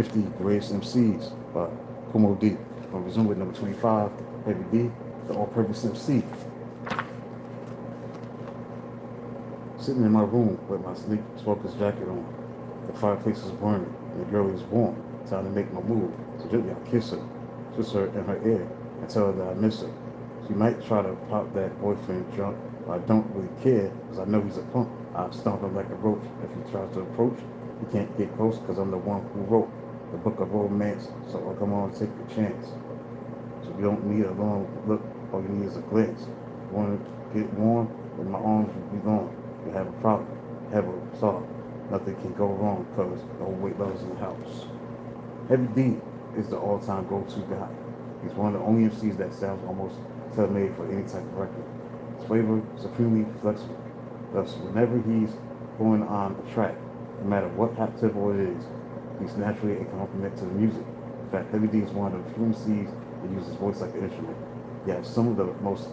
50 Greatest MCs by Kool D. I'll resume with number 25, Heavy D, the all-purpose MC. Sitting in my room with my sleek smoker's jacket on. The fireplace is burning and the girl is warm. Time to make my move. So gently I kiss her, whisper in her ear, and tell her that I miss her. She might try to pop that boyfriend drunk, but I don't really care because I know he's a punk. I'll stomp him like a roach. If he tries to approach, he can't get close because I'm the one who wrote the book of romance. So I'll come on, take your chance. So you don't need a long look, all you need is a glance. You want to get warm, then my arms will be gone. You have a problem, have a solve. Nothing can go wrong because the whole weight levels in the house. Heavy D is the all-time go-to guy. He's one of the only MCs that sounds almost tailor-made for any type of record. His flavor supremely flexible. Thus, whenever he's going on a track, no matter what hot tempo it is, he's naturally a compliment to the music. In fact, Heavy D is one of the few MCs that uses his voice like an instrument. He has some of the most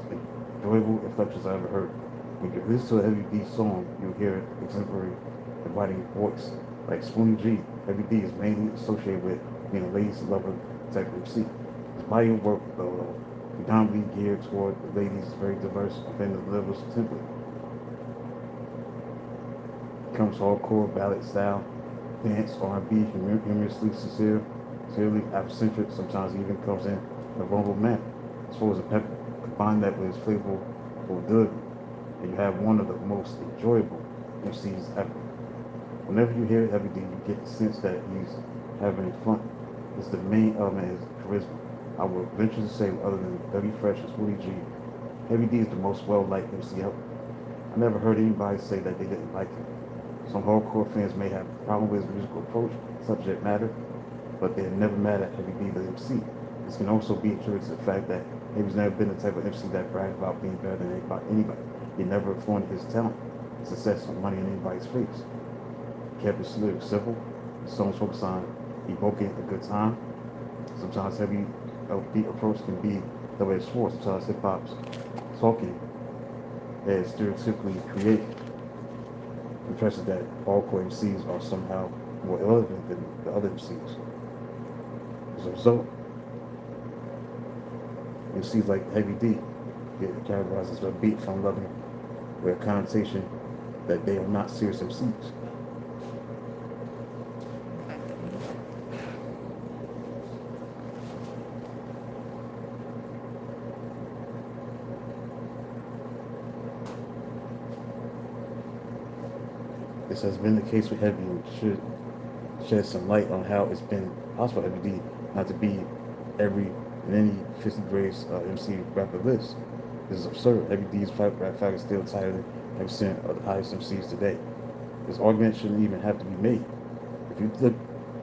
enjoyable inflections I ever heard. When you listen to a Heavy D song, you'll hear a contemporary, inviting voice. Like Spoonie G, Heavy D is mainly associated with being a ladies lover type MC. His body of work, though, predominantly geared toward the ladies, is very diverse within the lyrical template. It comes hardcore, ballad style, dance, R&B, humorously sincere, sincerely Afrocentric, sometimes he even comes in a vulnerable manner. As far as the pepper, combine that with his flavorful delivery, and you have one of the most enjoyable MCs ever. Whenever you hear Heavy D, you get the sense that he's having fun. It's the main element is charisma. I would venture to say, other than Dougie Fresh and Spoonie G, Heavy D is the most well-liked MC ever. I never heard anybody say that they didn't like him. Some hardcore fans may have a problem with his musical approach, subject matter, but they're never mad at Heavy D the MC. This can also be attributed to the fact that Heavy's never been the type of MC that bragged about being better than anybody. He never flaunted his talent, success, or money in anybody's face. Kept his lyrics simple. The songs focus on evoking a good time. Sometimes heavy upbeat approach can be double-edged sword. Sometimes hip hop's talking is stereotypically creative. Impressive that all core MCs are somehow more relevant than the other MCs. As a result, MCs like Heavy D get categorized as upbeat, fun-loving, with a connotation that they are not serious MCs. This has been the case with Heavy and should shed some light on how it's been possible for Heavy D not to be in any 50 greatest MC rapper list. This is absurd. Heavy D's rap fact is still tighter than 10% of the highest MCs today. This argument shouldn't even have to be made. If you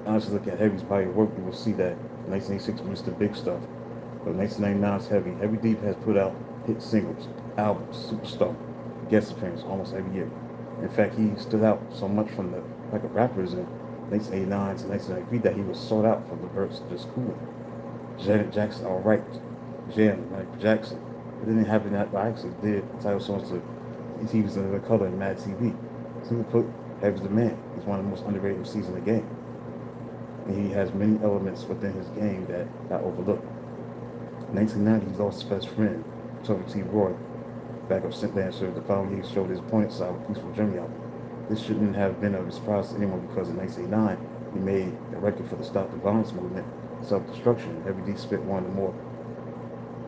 honestly look at Heavy's body of work, you will see that in 1986 was the big stuff. But 1999's Heavy D has put out hit singles, albums, superstar, guest appearances almost every year. In fact, he stood out so much from the like of rappers in 1989 to 1993 that he was sought out for the verse just Kool. Janet Jackson, alright, Jam, Michael Jackson. It didn't happen that I actually did title songs to TV's Another Color and Mad TV. Simply put, Heavy's the man. He's one of the most underrated MCs in the game. And he has many elements within his game that got overlooked. In 1990, he lost his best friend, Toby T. Roy, backup synth dancer. The following year showed his pointed side with Peaceful Journey album. This shouldn't have been a surprise to anyone because in 1989, he made a record for the Stop the Violence movement, Self-Destruction. Heavy D spit one of the more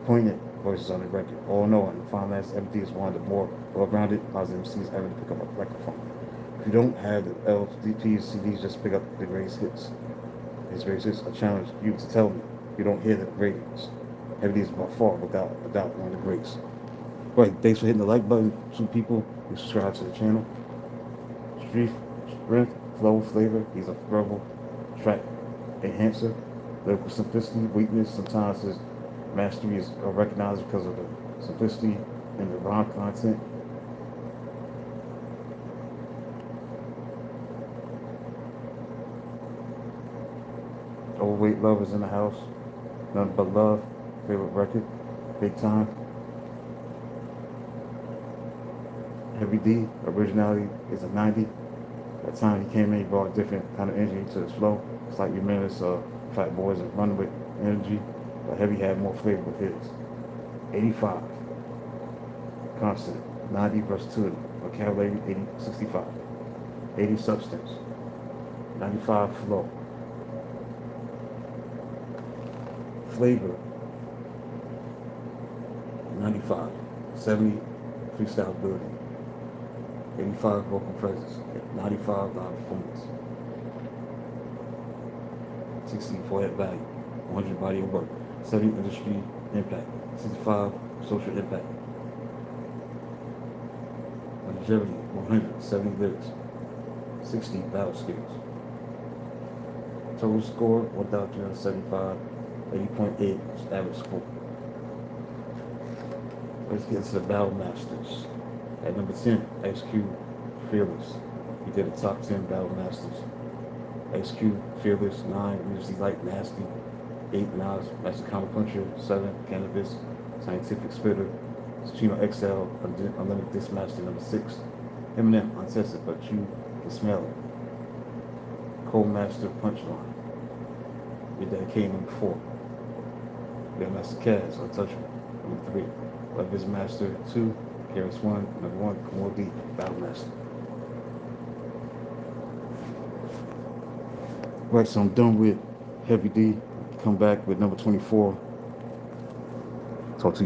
poignant voices on the record. All in all, in the final last, Heavy D is one of the more well-rounded, positive MCs ever to pick up a microphone. If you don't have the LPs, CDs, just pick up the greatest hits. His greatest hits. I challenge you to tell me you don't hear the ratings. Heavy D is by far, without a doubt, one of the greats. Right, thanks for hitting the like button, two people who subscribe to the channel. Strength, flow, flavor, he's a verbal track enhancer. Lyrical simplicity, weakness, sometimes his mastery is recognized because of the simplicity and the rhyme content. Overweight lovers in the house, Nothing But Love, favorite record, big time. Heavy D, originality is a 90. That time he came in, he brought a different kind of energy to his flow. It's like your man is Fat Boys and Run with Energy, but Heavy had more flavor with his. 85. Constant. 90 versatility. Vocabulary 65. 80 substance. 95 flow. Flavor 95. 70 freestyle ability. 85 vocal presence. 95 live performance. 60 forehead value. 100 body of work. 70 industry impact. 65 social impact. Longevity 170 lyrics. 60 battle skills. Total score 1,375. 80.8 average score. Let's get to the Battle Masters. At number 10, XQ Fearless. He did a top 10 Battle Masters. XQ Fearless, 9, Music Light Nasty, 8, Nas, Master Counter Puncher, 7, Cannabis, Scientific Spitter, Chino XL, Unlimited Dismaster, number 6, Eminem, Untested, but you can smell it. Kool Master Punchline. Your dedicated number 4. Master Kaz, Untouchable, number 3. Love is Master 2, Karis 1, number 1, Kool D, Battle Master. Right, so I'm done with Heavy D. Come back with number 24. Talk to you.